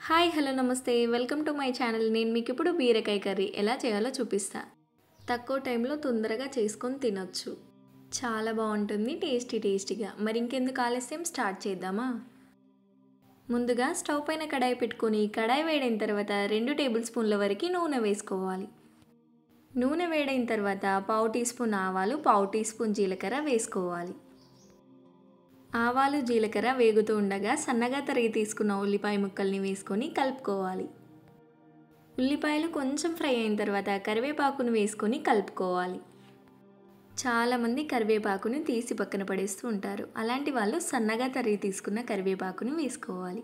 Hi hello నమస్తే welcome to my channel. నేను మీకు ఇప్పుడు బీరకాయ కర్రీ ఎలా చేయాలో చూపిస్తా. తక్కువ టైంలో తొందరగా చేసుకొని తినొచ్చు. చాలా బాగుంటుంది, టేస్టీగా. మరి ఇంకెందుకు ఆలస్యం, స్టార్ట్ చేద్దామా? ముందుగా స్టవ్ పైన కడాయి పెట్టుకొని కడాయి వేడైన తర్వాత 2 టేబుల్ స్పూన్ల వరకు నూనె వేసుకోవాలి. నూనె వేడైన తర్వాత పావు టీ స్పూన్ ఆవాలు, పావు టీ స్పూన్ జీలకర్ర వేసుకోవాలి. ఆవాలు జీలకర్ర వేగుతూ ఉండగా సన్నగా తరిగి తీసుకున్న ఉల్లిపాయ ముక్కల్ని వేసుకొని కలుపుకోవాలి. ఉల్లిపాయలు కొంచెం ఫ్రై అయిన తర్వాత కరివేపాకును వేసుకొని కలుపుకోవాలి. చాలామంది కరివేపాకుని తీసి పక్కన పడేస్తూ ఉంటారు. అలాంటి వాళ్ళు సన్నగా తరిగి తీసుకున్న కరివేపాకుని వేసుకోవాలి.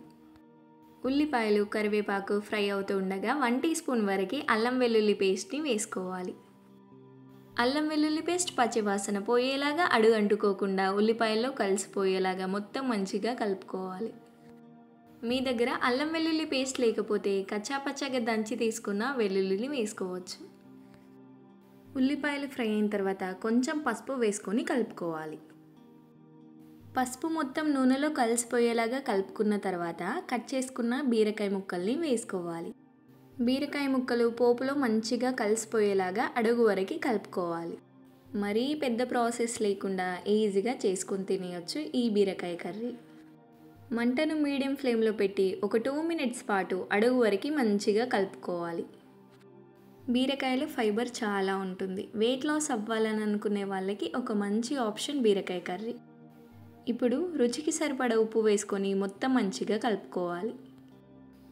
ఉల్లిపాయలు కరివేపాకు ఫ్రై అవుతూ ఉండగా 1 టీ స్పూన్ వరకు అల్లం వెల్లుల్లి పేస్ట్ని వేసుకోవాలి. అల్లం వెల్లుల్లి పేస్ట్ పచ్చివాసన పోయేలాగా, అడుగు అంటుకోకుండా ఉల్లిపాయల్లో కలిసిపోయేలాగా మొత్తం మంచిగా కలుపుకోవాలి. మీ దగ్గర అల్లం వెల్లుల్లి పేస్ట్ లేకపోతే కచ్చాపచ్చాగా దంచి తీసుకున్న వెల్లుల్లిని వేసుకోవచ్చు. ఉల్లిపాయలు ఫ్రై అయిన తర్వాత కొంచెం పసుపు వేసుకొని కలుపుకోవాలి. పసుపు మొత్తం నూనెలో కలిసిపోయేలాగా కలుపుకున్న తర్వాత కట్ చేసుకున్న బీరకాయ ముక్కల్ని వేసుకోవాలి. బీరకాయ ముక్కలు పోపులో మంచిగా కలిసిపోయేలాగా అడుగు వరకు కలుపుకోవాలి. మరీ పెద్ద ప్రాసెస్ లేకుండా ఈజీగా చేసుకొని తినేయచ్చు ఈ బీరకాయ కర్రీ. మంటను మీడియం ఫ్లేమ్లో పెట్టి ఒక 2 మినిట్స్ పాటు అడుగు వరకు మంచిగా కలుపుకోవాలి. బీరకాయలో ఫైబర్ చాలా ఉంటుంది. వెయిట్ లాస్ అవ్వాలని అనుకునే వాళ్ళకి ఒక మంచి ఆప్షన్ బీరకాయ కర్రీ. ఇప్పుడు రుచికి సరిపడా ఉప్పు వేసుకొని మొత్తం మంచిగా కలుపుకోవాలి.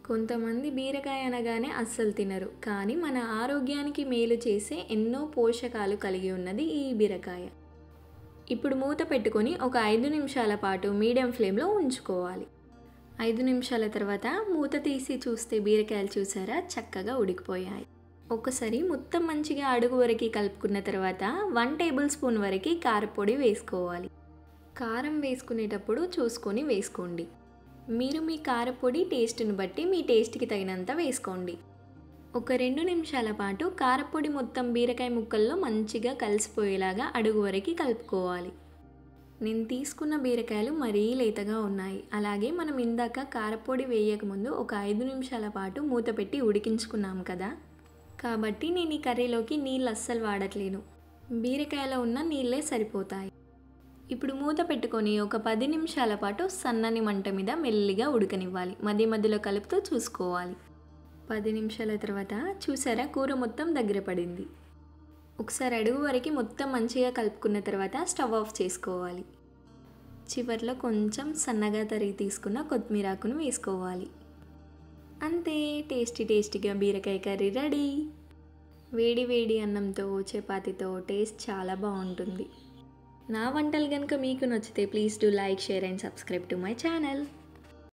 కొంతమంది బీరకాయ అనగానే అస్సలు తినరు, కానీ మన ఆరోగ్యానికి మేలు చేసే ఎన్నో పోషకాలు కలిగి ఉన్నది ఈ బీరకాయ. ఇప్పుడు మూత పెట్టుకొని ఒక 5 నిమిషాల పాటు మీడియం ఫ్లేమ్లో ఉంచుకోవాలి. 5 నిమిషాల తర్వాత మూత తీసి చూస్తే బీరకాయలు చూసారా చక్కగా ఉడికిపోయాయి. ఒకసారి మొత్తం మంచిగా అడుగు వరకు కలుపుకున్న తర్వాత 1 టేబుల్ స్పూన్ వరకు కారపొడి వేసుకోవాలి. కారం వేసుకునేటప్పుడు చూసుకొని వేసుకోండి. మీరు మీ కారపొడి టేస్ట్ని బట్టి మీ టేస్ట్కి తగినంత వేసుకోండి. ఒక 2 నిమిషాల పాటు కారపొడి మొత్తం బీరకాయ ముక్కల్లో మంచిగా కలిసిపోయేలాగా అడుగు వరకు కలుపుకోవాలి. నేను తీసుకున్న బీరకాయలు మరీ లేతగా ఉన్నాయి. అలాగే మనం ఇందాక కారపొడి వేయకముందు ఒక 5 నిమిషాల పాటు మూత పెట్టి ఉడికించుకున్నాం కదా, కాబట్టి నేను ఈ కర్రీలోకి నీళ్ళు అస్సలు వాడట్లేను. బీరకాయలో ఉన్న నీళ్ళే సరిపోతాయి. ఇప్పుడు మూత పెట్టుకొని ఒక 10 నిమిషాల పాటు సన్నని మంట మీద మెల్లిగా ఉడకనివ్వాలి. మధ్య మధ్యలో కలుపుతూ చూసుకోవాలి. 10 నిమిషాల తర్వాత చూసారా కూర మొత్తం దగ్గర పడింది. ఒకసారి అడుగు వరకు మొత్తం మంచిగా కలుపుకున్న తర్వాత స్టవ్ ఆఫ్ చేసుకోవాలి. చివర్లో కొంచెం సన్నగా తరిగి తీసుకున్న కొత్తిమీర ఆకును వేసుకోవాలి. అంతే, టేస్టీగా బీరకాయ కర్రీ రెడీ. వేడి వేడి అన్నంతో చపాతీతో టేస్ట్ చాలా బాగుంటుంది. నా వంటలు కనుక మీకు నచ్చితే please do like, share and subscribe to my channel.